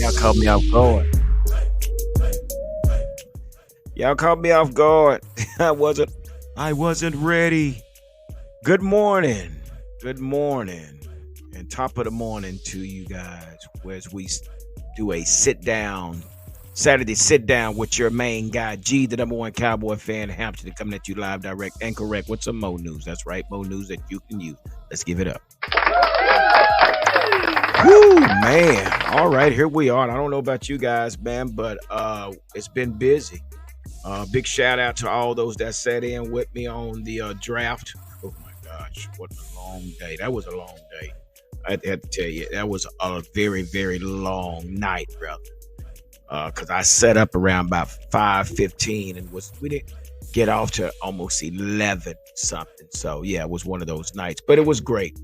Y'all caught me off guard. Y'all caught me off guard. I wasn't ready. Good morning. Good morning. And top of the morning to you guys. As we do a Saturday sit down with your main guy, G, the number one Cowboy fan, Hampton, coming at you live, direct, and correct with some Mo news. That's right, Mo news that you can use. Let's give it up. Woo, man. All right, here we are. I don't know about you guys, man, but it's been busy. Big shout out to all those that sat in with me on the draft. Oh my gosh, what a long day. That was a long day. I had to tell you, that was a very, very long night, brother. Because I set up around about 5:15 and we didn't get off to almost 11 something. So yeah, it was one of those nights, but it was great.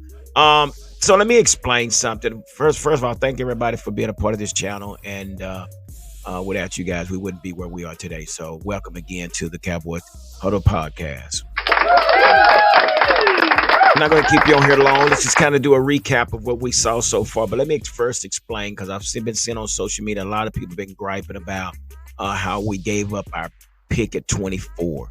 So let me explain something. First of all, thank everybody for being a part of this channel. And without you guys, we wouldn't be where we are today. So welcome again to the Cowboys Huddle Podcast. I'm not going to keep you on here long. Let's just kind of do a recap of what we saw so far. But let me first explain, because I've been seeing on social media, a lot of people have been griping about how we gave up our pick at 24,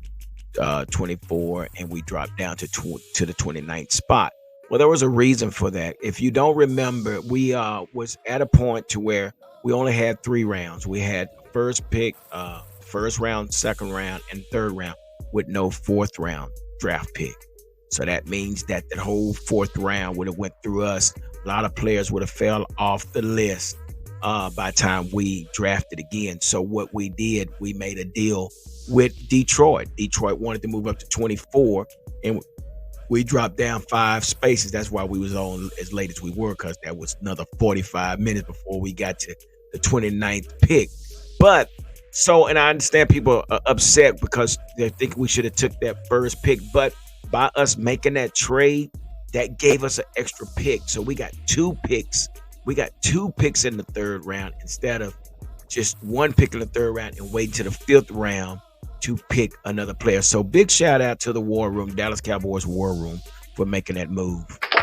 and we dropped down to the 29th spot. Well, there was a reason for that. If you don't remember, we was at a point to where we only had 3 rounds. We had first pick, first round, second round, and third round with no fourth round draft pick. So that means that the whole fourth round would have went through us. A lot of players would have fell off the list by the time we drafted again. So what we did, we made a deal with Detroit. Detroit wanted to move up to 24, and we dropped down 5 spaces. That's why we was on as late as we were, because that was another 45 minutes before we got to the 29th pick. But and I understand people are upset because they think we should have took that first pick. But by us making that trade, that gave us an extra pick. So we got 2 picks. We got 2 picks in the third round instead of just 1 pick in the third round and waiting to the 5th round to pick another player. So big shout out to the War Room, Dallas Cowboys War Room, for making that move. And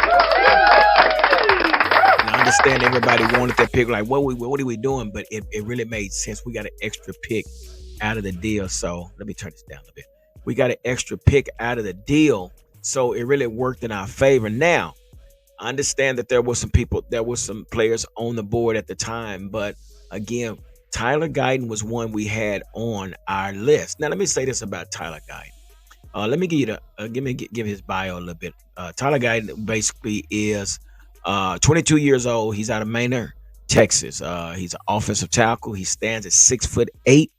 I understand everybody wanted that pick, like, what are we doing? But it really made sense. We got an extra pick out of the deal. So let me turn this down a bit. We got an extra pick out of the deal. So it really worked in our favor. Now, I understand that there were some players on the board at the time, but again, Tyler Guyton was one we had on our list. Now, let me say this about Tyler Guyton. Let me give you give his bio a little bit. Tyler Guyton basically is 22 years old. He's out of Manor, Texas. He's an offensive tackle. He stands at 6'8".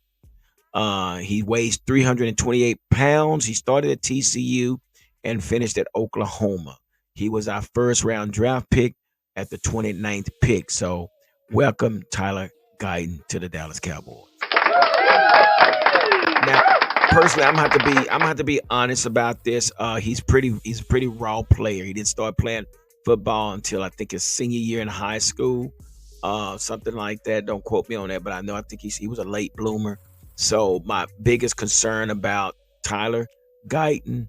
He weighs 328 pounds. He started at TCU and finished at Oklahoma. He was our first round draft pick at the 29th pick. So welcome Tyler Guyton to the Dallas Cowboys. Now, personally, I'm gonna have to be honest about this. He's a pretty raw player. He didn't start playing football until I think his senior year in high school, something like that. Don't quote me on that, but I think he was a late bloomer. So my biggest concern about Tyler Guyton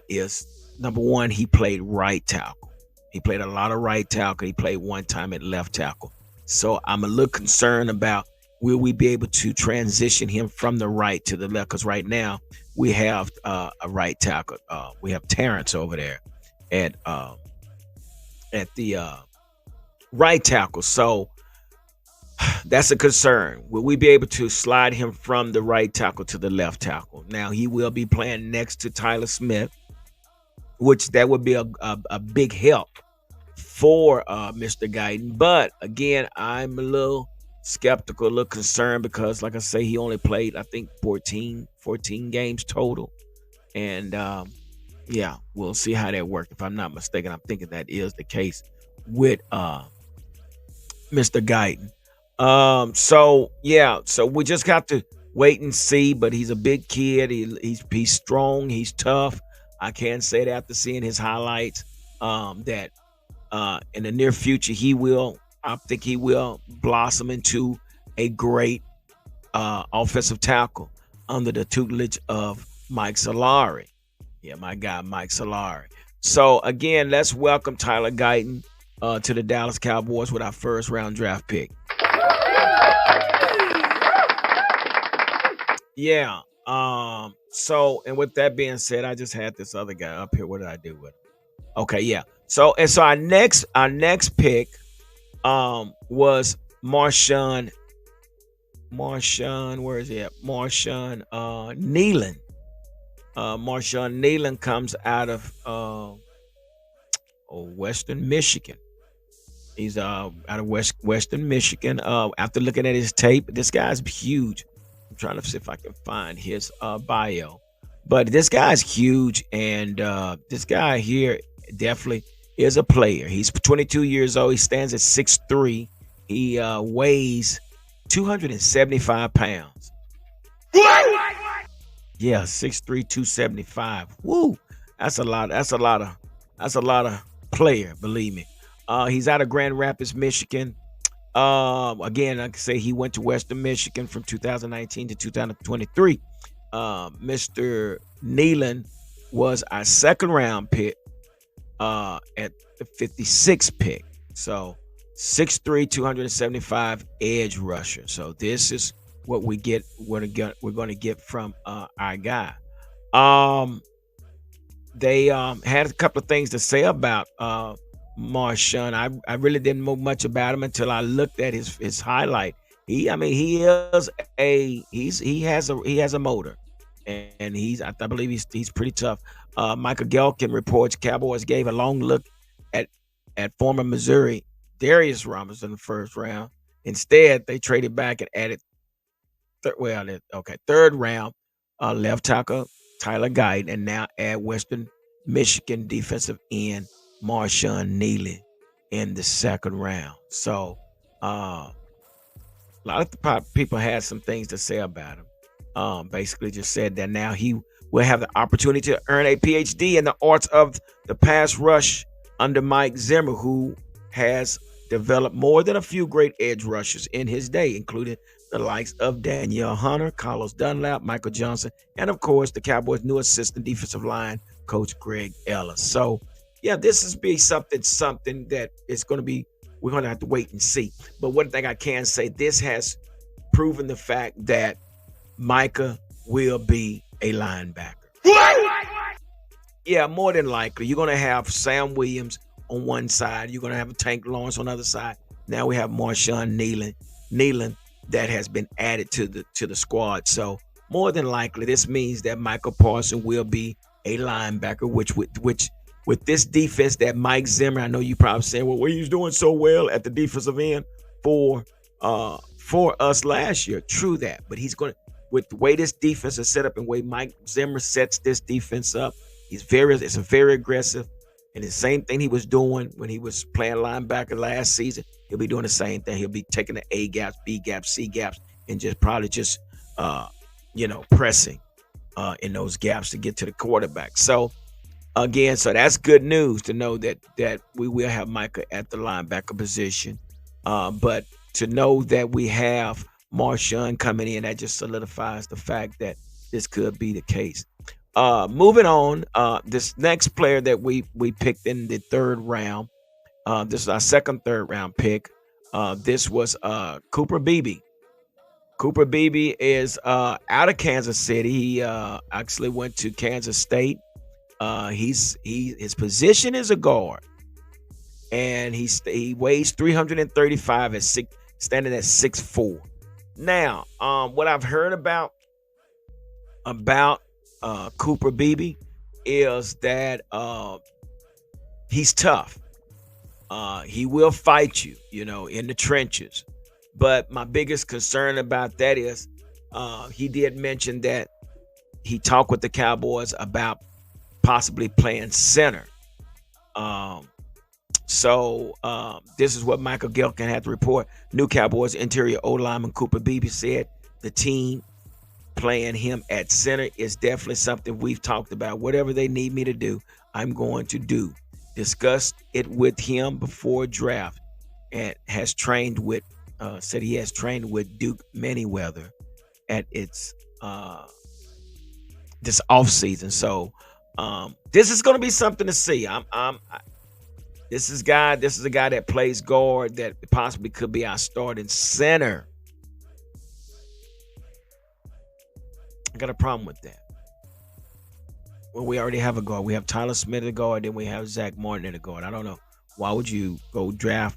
is, number one, he played right tackle. He played a lot of right tackle. He played one time at left tackle. So I'm a little concerned about, will we be able to transition him from the right to the left? Because right now we have a right tackle. We have Terrence over there at the right tackle. So that's a concern. Will we be able to slide him from the right tackle to the left tackle? Now, he will be playing next to Tyler Smith, which that would be a big help for Mr. Guyton. But again, I'm a little skeptical, a little concerned, because like I say, he only played, I think, 14 games total. And yeah, we'll see how that works. If I'm not mistaken, I'm thinking that is the case with Mr. Guyton. So we just got to wait and see. But he's a big kid. He's strong. He's tough. I can say that after seeing his highlights, that in the near future I think he will blossom into a great offensive tackle under the tutelage of Mike Solari. Yeah, my guy, Mike Solari. So again, let's welcome Tyler Guyton to the Dallas Cowboys with our first round draft pick. Yeah. So, and with that being said, I just had this other guy up here. What did I do with him? Okay, yeah. So our next pick was Marshawn, where is he at? Marshawn Nealon. Marshawn Nealon comes out of Western Michigan. He's out of Western Michigan. After looking at his tape, this guy's huge. I'm trying to see if I can find his bio, but this guy's huge, and this guy here definitely is a player. He's 22 years old. He stands at 6'3". He weighs 275 pounds. Yeah, 6'3", 275. Woo! That's a lot. That's a lot of player, believe me. He's out of Grand Rapids, Michigan. Again, I can say he went to Western Michigan from 2019 to 2023. Mr. Nealon was our second round pick at the 56th pick. So 6'3", 275 edge rusher. So this is what we're going to get from our guy. Um, they had a couple of things to say about Marshawn. I really didn't know much about him until I looked at his highlight. I mean, he has a motor, and I believe he's pretty tough. Michael Gelkin reports Cowboys gave a long look at former Missouri Darius Ramos in the first round. Instead, they traded back and added third round left tackle Tyler Guyton, and now add Western Michigan defensive end Marshawn Neely in the second round. So a lot of the people had some things to say about him. Basically just said that now he will have the opportunity to earn a PhD in the arts of the pass rush under Mike Zimmer, who has developed more than a few great edge rushers in his day, including the likes of Danielle Hunter, Carlos Dunlap, Michael Johnson, and of course the Cowboys' new assistant defensive line coach Greg Ellis. So yeah, this is be something that is going to be, we're going to have to wait and see. But one thing I can say, this has proven the fact that Micah will be a linebacker. Yeah, more than likely. You're going to have Sam Williams on one side. You're going to have Tank Lawrence on the other side. Now we have Marshawn Nealon that has been added to the squad. So more than likely, this means that Michael Parsons will be a linebacker, which with this defense that Mike Zimmer, I know you probably saying, well, he's doing so well at the defensive end for us last year. True that, but he's going to, with the way this defense is set up and the way Mike Zimmer sets this defense up, it's a very aggressive, and the same thing he was doing when he was playing linebacker last season. He'll be doing the same thing. He'll be taking the A gaps, B gaps, C gaps, and just probably just pressing in those gaps to get to the quarterback. So again, so that's good news to know that we will have Micah at the linebacker position. But to know that we have Marshawn coming in, that just solidifies the fact that this could be the case. Moving on, this next player that we picked in the third round, this is our second third round pick. This was Cooper Beebe. Cooper Beebe is out of Kansas City. He actually went to Kansas State. His position is a guard, and he weighs 335 at standing at 6'4". Now, what I've heard about Cooper Beebe is that he's tough. He will fight you, in the trenches. But my biggest concern about that is he did mention that he talked with the Cowboys about possibly playing center. So this is what Michael Gelkin had to report. New Cowboys interior O-lineman Cooper Beebe said the team playing him at center is definitely something we've talked about. Whatever they need me to do, I'm going to do. Discussed it with him before draft, and has trained with said he has trained with Duke Manyweather at its this offseason. So this is going to be something to see. This is a guy that plays guard that possibly could be our starting center. I got a problem with that. Well, we already have a guard. We have Tyler Smith at guard, then we have Zach Martin at a guard. I don't know. Why would you go draft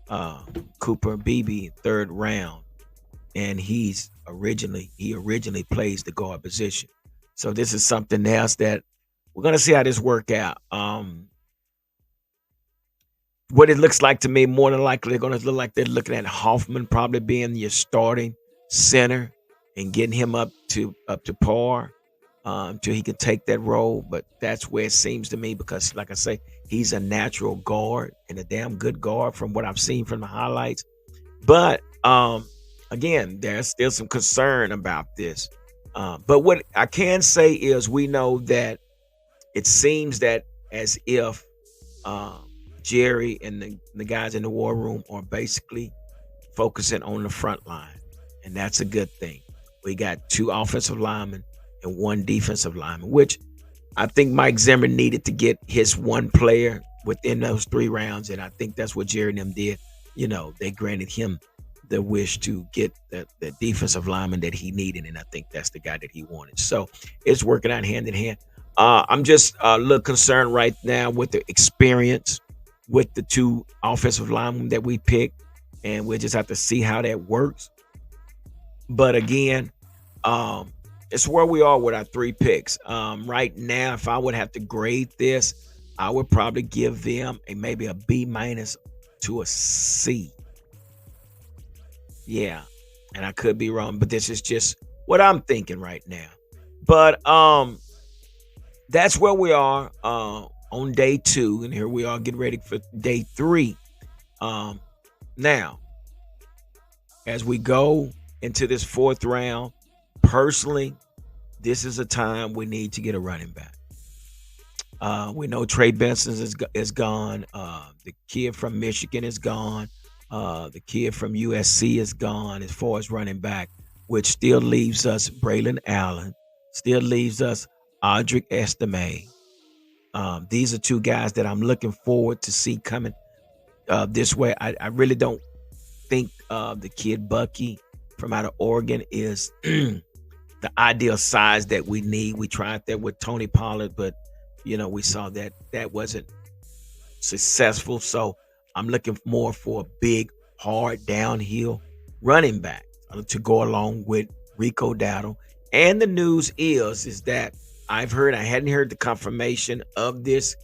uh, Cooper Beebe third round, and he originally plays the guard position. So this is something else that we're gonna see how this work out. What it looks like to me, more than likely, they're gonna look like they're looking at Hoffman probably being your starting center and getting him up to par until he can take that role. But that's where it seems to me because, like I say, he's a natural guard and a damn good guard from what I've seen from the highlights. But again, there's still some concern about this. But what I can say is we know that it seems that as if um, Jerry and the guys in the war room are basically focusing on the front line, and that's a good thing. We got two offensive linemen and one defensive lineman, which I think Mike Zimmer needed to get his one player within those 3 rounds, and I think that's what Jerry and them did. They granted him the wish to get the defensive lineman that he needed, and I think that's the guy that he wanted. So it's working out hand in hand. I'm just a little concerned right now with the experience with the two offensive linemen that we picked, and we'll just have to see how that works. But again, um, it's where we are with our 3 picks. Right now, if I would have to grade this, I would probably give them maybe a B minus to a C. Yeah, and I could be wrong, but this is just what I'm thinking right now. But that's where we are on day 2, and here we are getting ready for day 3. Um, Now, as we go into this 4th round, personally, this is a time we need to get a running back. We know Trey Benson is gone. The kid from Michigan is gone. The kid from USC is gone as far as running back, which still leaves us Braylon Allen, still leaves us Audric Estime. These are 2 guys that I'm looking forward to see coming this way. I really don't think the kid Bucky from out of Oregon is the ideal size that we need. We tried that with Tony Pollard, but we saw that that wasn't successful. So I'm looking more for a big, hard downhill running back to go along with Rico Dowdle. And the news is that I hadn't heard the confirmation of this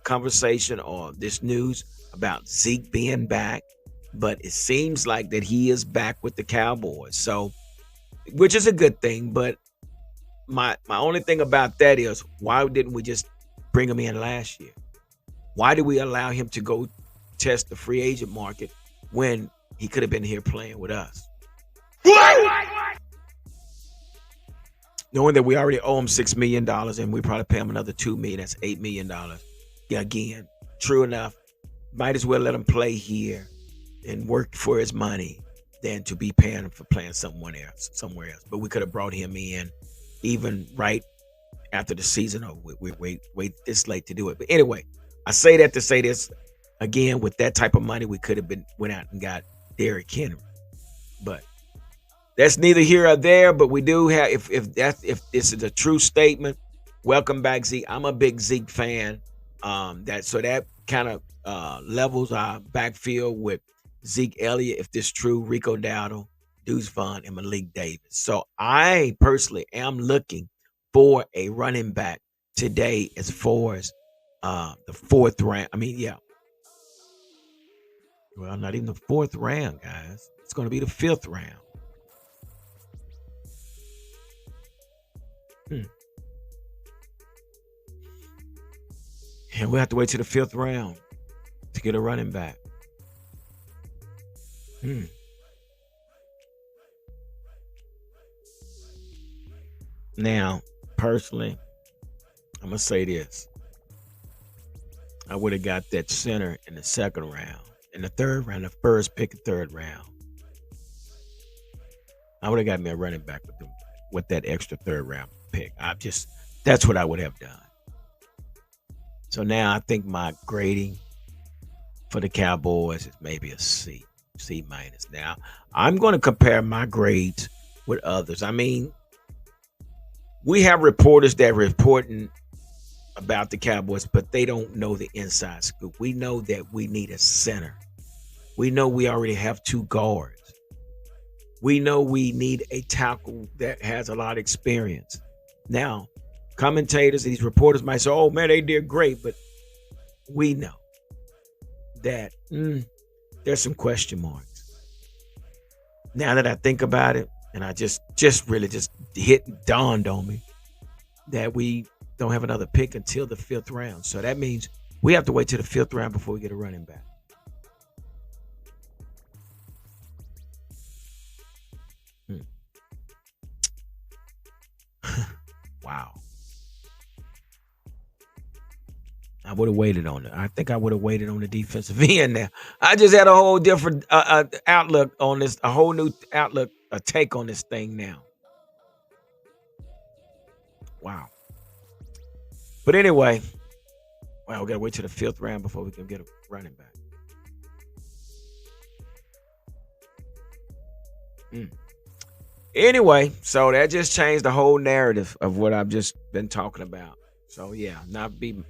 conversation or this news about Zeke being back, but it seems like that he is back with the Cowboys. So, which is a good thing. But my only thing about that is, why didn't we just bring him in last year? Why did we allow him to go test the free agent market when he could have been here playing with us? Knowing that we already owe him $6 million and we probably pay him another $2 million, that's $8 million. Yeah, again, true enough. Might as well let him play here and work for his money than to be paying him for playing somewhere else. But we could have brought him in even right after the season, or wait this late to do it. But anyway, I say that to say this again. With that type of money, we could have went out and got Derrick Henry. But that's neither here or there. But we do have, if this is a true statement, welcome back, Zeke. I'm a big Zeke fan. That kind of levels our backfield with Zeke Elliott, if this true, Rico Dowdle, Deuce Vaughn, and Malik Davis. So I personally am looking for a running back today as far as the 4th round. I mean, yeah. Well, not even the 4th round, guys. It's going to be the 5th round. Hmm. And we have to wait till the 5th round to get a running back. Hmm. Now, personally, I'm gonna say this: I would have got that center in the 2nd round, in the 3rd round, the first pick, 3rd round. I would have got me a running back with that extra 3rd round pick. That's what I would have done. So now I think my grading for the Cowboys is maybe a C minus. Now I'm going to compare my grades with others. I mean, We have reporters that reporting about the Cowboys, but they don't know the inside scoop. We know that we need a center. We know we already have two guards. We know we need a tackle that has a lot of experience. Now, commentators, these reporters might say, "Oh man, they did great," but we know that there's some question marks. Now that I think about it, and I just really just dawned on me that we don't have another pick until the fifth round. So that means we have to wait till the fifth round before we get a running back. Hmm. Wow. I would have waited on it. I think I would have waited on the defensive end there. I just had a whole different outlook on this, a whole new outlook, a take on this thing now. Wow. But anyway, well, we got to wait till the fifth round before we can get a running back. Mm. Anyway, so that just changed the whole narrative of what I've just been talking about. So yeah, not B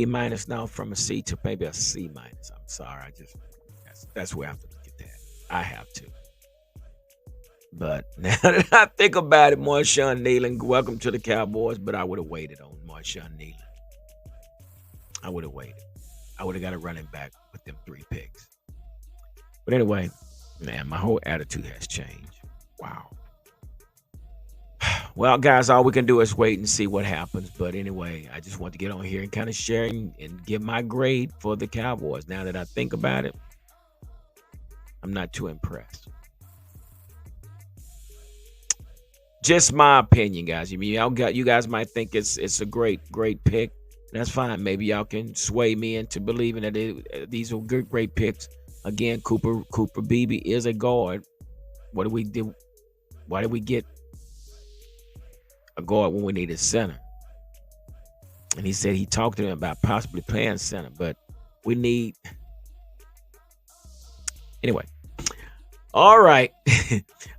minus now from a C to maybe a C minus. I'm sorry, that's where I have to look at that. I have to. But now that I think about it, Marshawn Nealon, welcome to the Cowboys. But I would have waited on Marshawn Nealon. I would have waited. I would have got a running back with them 3 picks. But anyway, man, my whole attitude has changed. Wow. Well, guys, all we can do is wait and see what happens. But anyway, I just want to get on here and kind of share and give my grade for the Cowboys. Now that I think about it, I'm not too impressed. Just my opinion, guys. You guys might think it's a great pick. That's fine. Maybe y'all can sway me into believing that these are great picks. Again, Cooper Beebe is a guard. What do we do? Why did we get a guard when we needed center? And he said he talked to him about possibly playing center, but we need anyway. All right.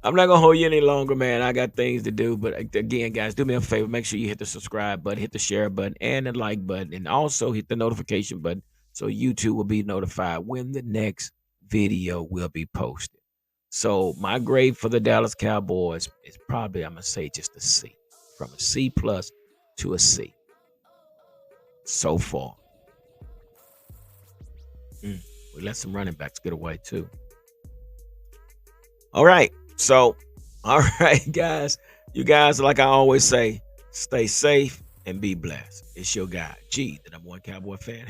I'm not gonna hold you any longer, man. I got things to do. But again, guys, do me a favor. Make sure you hit the subscribe button, hit the share button, and the like button, and also hit the notification button so YouTube will be notified when the next video will be posted. So my grade for the Dallas Cowboys is probably, I'm gonna say, just a C. From a C plus to a C. So far. We let some running backs get away too. All right. So, all right, guys. You guys, like I always say, stay safe and be blessed. It's your guy, G, the #1 Cowboy fan.